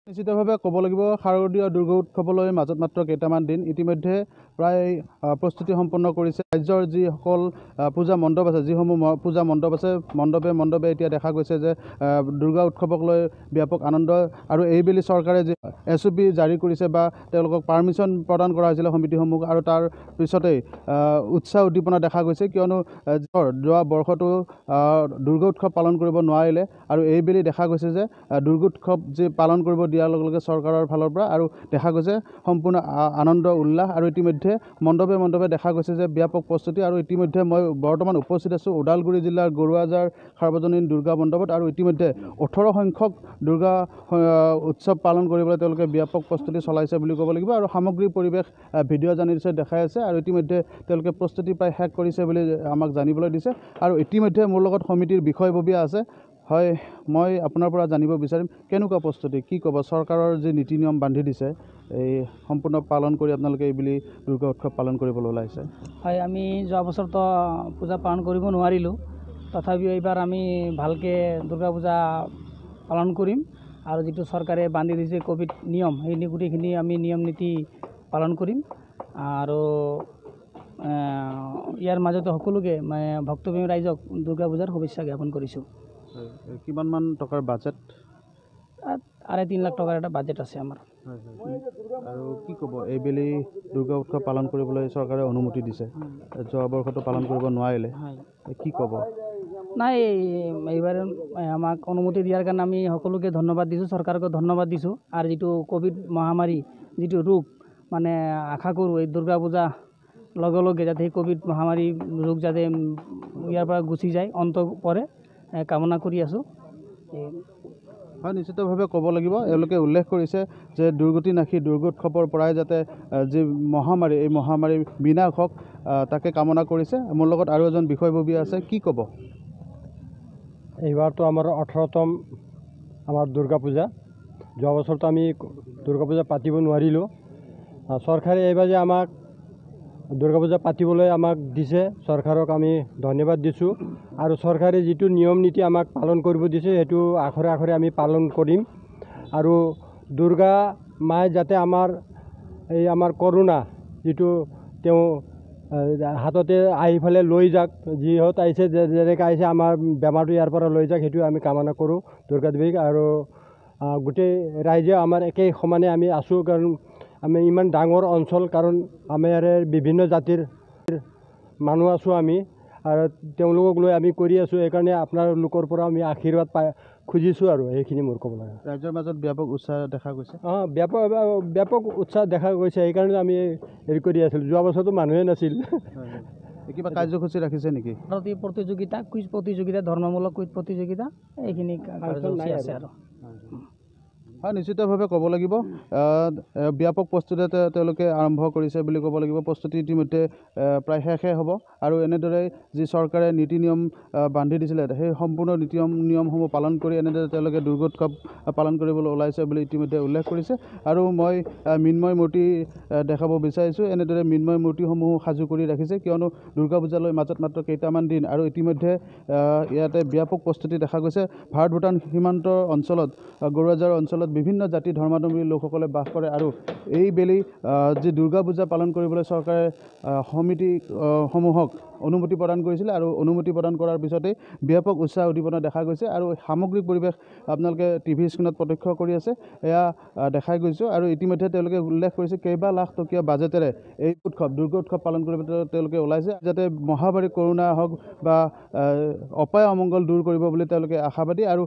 নিশ্চিতভাৱে ক'ব লাগিব শাৰদীয় দুৰ্গা উৎসৱলৈ মাজত মাত্ৰ কেইটামান দিন ইতিমধ্যে প্ৰায় প্ৰস্তুতি সম্পন্ন কৰিছে ৰাজ্যৰ যিসকল পূজা মণ্ডপ আছে যিসমূহ পূজা মণ্ডপ আছে মণ্ডপে এতিয়া দেখা গৈছে যে দুৰ্গা উৎসৱক লৈ ব্যাপক আনন্দ আৰু এইবেলি চৰকাৰে যি SOP জাৰি কৰিছে বা তেওঁলোকক পাৰ্মিশ্যন প্ৰদান কৰা হৈছিল সমিতিসমূহ আৰু তাৰ পিছতেই উৎসাহ উদ্দীপনা দেখা গৈছে কিয়নো যোৱা বৰ্ষটো দুৰ্গা উৎসৱ পালন কৰিব নোৱাৰিলে আৰু এইবেলি দেখা গৈছে যে দুৰ্গা উৎসৱ যি পালন কৰিব দিয়াৰ লগে লগে চৰকাৰৰ ফালৰ পৰা আৰু দেখা গৈছে সম্পূৰ্ণ আনন্দ উল্লাস আৰু ইতিমধ্যে মণ্ডপে দেখা গৈছে যে ব্যাপক প্ৰস্তুতি আৰু ইতিমধ্যে মই বৰ্তমান উপস্থিত আছোঁ ওদালগুৰি জিলাৰ গৰুৱাজাৰ সাৰ্বজনীন দুৰ্গা মণ্ডপত আৰু ইতিমধ্যে 18 সংখ্যক দুৰ্গা উৎসৱ পালন কৰিবলৈ তেওঁলোকে ব্যাপক প্ৰস্তুতি চলাইছে বুলি ক'ব লাগিব আৰু সামগ্ৰিক পৰিৱেশ ভিডিঅ' জানিছে দেখাই আছে আৰু ইতিমধ্যে তেওঁলোকে প্ৰস্তুতি প্ৰায় শেষ কৰিছে বুলি আমাক জানিবলৈ দিছে আৰু ইতিমধ্যে মোৰ লগত সমিতিৰ বিষয়ববীয়া আছে হয় মই আপোনাৰ পৰা জানিব বিচাৰিম কেনেকুৱা প্ৰস্তুতি কি ক'ব চৰকাৰৰ যি নীতি নিয়ম বান্ধি দিছে এই সম্পূৰ্ণ পালন কৰি আপোনালোকে এইবুলি দুৰ্গা উৎসৱ পালন কৰিবলৈ ওলাইছে হয় আমি যোৱা বছৰতো পূজা পালন কৰিব নোৱাৰিলোঁ তথাপিও এইবাৰ আমি ভালকৈ দুৰ্গা পূজা পালন কৰিম আৰু যিটো চৰকাৰে বান্ধি দিছে কোভিড নিয়ম সেই গোটেইখিনি আমি নিয়ম নীতি পালন কৰিম আৰু ইয়াৰ মাজতে সকলোকে ভক্তপ্ৰেমী ৰাইজক দুৰ্গা পূজাৰ শুভেচ্ছা জ্ঞাপন কৰিছোঁ কিমানমান টকাৰ বাজেট 3.5 লাখ টকাৰ এটা বাজেট আছে আমাৰ আৰু কি ক'ব এইবেলি দুৰ্গা উৎসৱ পালন কৰিবলৈ চৰকাৰে অনুমতি দিছে যোৱা বৰ্ষটো পালন কৰিব নোৱাৰিলে কি ক'ব নাই এইবাৰ আমাক অনুমতি দিয়াৰ কাৰণে আমি সকলোকে ধন্যবাদ দিছোঁ চৰকাৰকে ধন্যবাদ দিছোঁ আৰু যিটো কোভিড মহামাৰী যিটো ৰোগ আশা কৰোঁ এই দুৰ্গা পূজা লগে লগে যাতে এই কোভিড মহামাৰী ৰোগ যাতে ইয়াৰ পৰা গুচি যায় অন্ত পৰে কামনা কৰি আছোঁ হয় নিশ্চিতভাৱে ক'ব লাগিব এওঁলোকে উল্লেখ কৰিছে যে দুৰ্গতি নাশী দুৰ্গা উৎসৱৰ পৰাই যাতে যি মহামাৰী এই মহামাৰী বিনাশ হওক তাকে কামনা কৰিছে মোৰ লগত আৰু এজন বিষয়ববীয়া আছে কি ক'ব এইবাৰতো আমাৰ 18তম আমাৰ দুৰ্গা পূজা যোৱা বছৰতো আমি দুৰ্গা পূজা পাতিব নোৱাৰিলোঁ চৰকাৰে এইবাৰ যে আমাক দুৰ্গা পূজা পাতিবলৈ আমাক দিছে চৰকাৰক আমি ধন্যবাদ দিছোঁ আৰু চৰকাৰে যিটো নিয়ম নীতি আমাক পালন কৰিব দিছে সেইটো আখৰে আখৰে আমি পালন কৰিম আৰু দুৰ্গা মায়ে যাতে আমাৰ কৰোণা যিটো তেওঁ হাততে আহি পেলাই লৈ যাওক যিহঁত আহিছে যেনেকৈ আহিছে আমাৰ বেমাৰটো ইয়াৰ পৰা লৈ যাওক সেইটো আমি কামনা কৰোঁ দুৰ্গা দেৱীক আৰু গোটেই ৰাইজে আমাৰ একেই সমানে আমি আছোঁ কাৰণ আমি ইমান ডাঙৰ অঞ্চল কাৰণ আমাৰ ইয়াৰে বিভিন্ন জাতিৰ মানুহ আছোঁ আমি আৰু তেওঁলোকক লৈ আমি কৰি আছোঁ সেইকাৰণে আপোনালোকৰ পৰা আমি আশীৰ্বাদ খুজিছোঁ আৰু সেইখিনি মোৰ ক'ব লাগে ৰাইজৰ মাজত ব্যাপক উৎসাহ দেখা গৈছে ব্যাপক উৎসাহ দেখা গৈছে সেইকাৰণে আমি হেৰি কৰি আছিলোঁ যোৱা বছৰতো মানুহে নাছিল কিবা কাৰ্যসূচী ৰাখিছে নেকি প্ৰতিযোগিতা কুইজ প্ৰতিযোগিতা ধৰ্মমূলক কুইজ প্ৰতিযোগিতা এইখিনি কাৰ্যসূচী আছে আৰু হয় নিশ্চিতভাৱে ক'ব লাগিব ব্যাপক প্ৰস্তুতিতে তেওঁলোকে আৰম্ভ কৰিছে বুলি ক'ব লাগিব প্ৰস্তুতি ইতিমধ্যে প্ৰায় শেষে হ'ব আৰু এনেদৰে যি চৰকাৰে নীতি নিয়ম বান্ধি দিছিলে সেই সম্পূৰ্ণ নীতি নিয়মসমূহ পালন কৰি এনেদৰে তেওঁলোকে দুৰ্গা উৎসৱ পালন কৰিবলৈ ওলাইছে বুলি ইতিমধ্যে উল্লেখ কৰিছে আৰু মই মৃন্ময় মূৰ্তি দেখাব বিচাৰিছোঁ এনেদৰে মৃন্ময় মূৰ্তিসমূহ সাজু কৰি ৰাখিছে কিয়নো দুৰ্গা পূজালৈ মাজত মাত্ৰ কেইটামান দিন আৰু ইতিমধ্যে ইয়াতে ব্যাপক প্ৰস্তুতি দেখা গৈছে ভাৰত ভূটান সীমান্ত অঞ্চলত গৰুৱাজাৰ অঞ্চলত বিভিন্ন জাতি ধৰ্মাৱলম্বী লোকসকলে বাস কৰে আৰু এইবেলি যি দুৰ্গা পূজা পালন কৰিবলৈ চৰকাৰে সমিতিসমূহক অনুমতি প্ৰদান কৰিছিলে আৰু অনুমতি প্ৰদান কৰাৰ পিছতেই ব্যাপক উৎসাহ উদ্দীপনা দেখা গৈছে আৰু সামগ্ৰিক পৰিৱেশ আপোনালোকে টিভি স্ক্ৰীণত প্ৰত্যক্ষ কৰি আছে এয়া দেখাই গৈছোঁ আৰু ইতিমধ্যে তেওঁলোকে উল্লেখ কৰিছে কেইবা লাখ টকীয়া বাজেটেৰে এই দুৰ্গা উৎসৱ পালন কৰিবলৈ তেওঁলোকে ওলাইছে যাতে মহামাৰী কৰোণা হওক বা অপায় অমংগল দূৰ কৰিব বুলি তেওঁলোকে আশাবাদী আৰু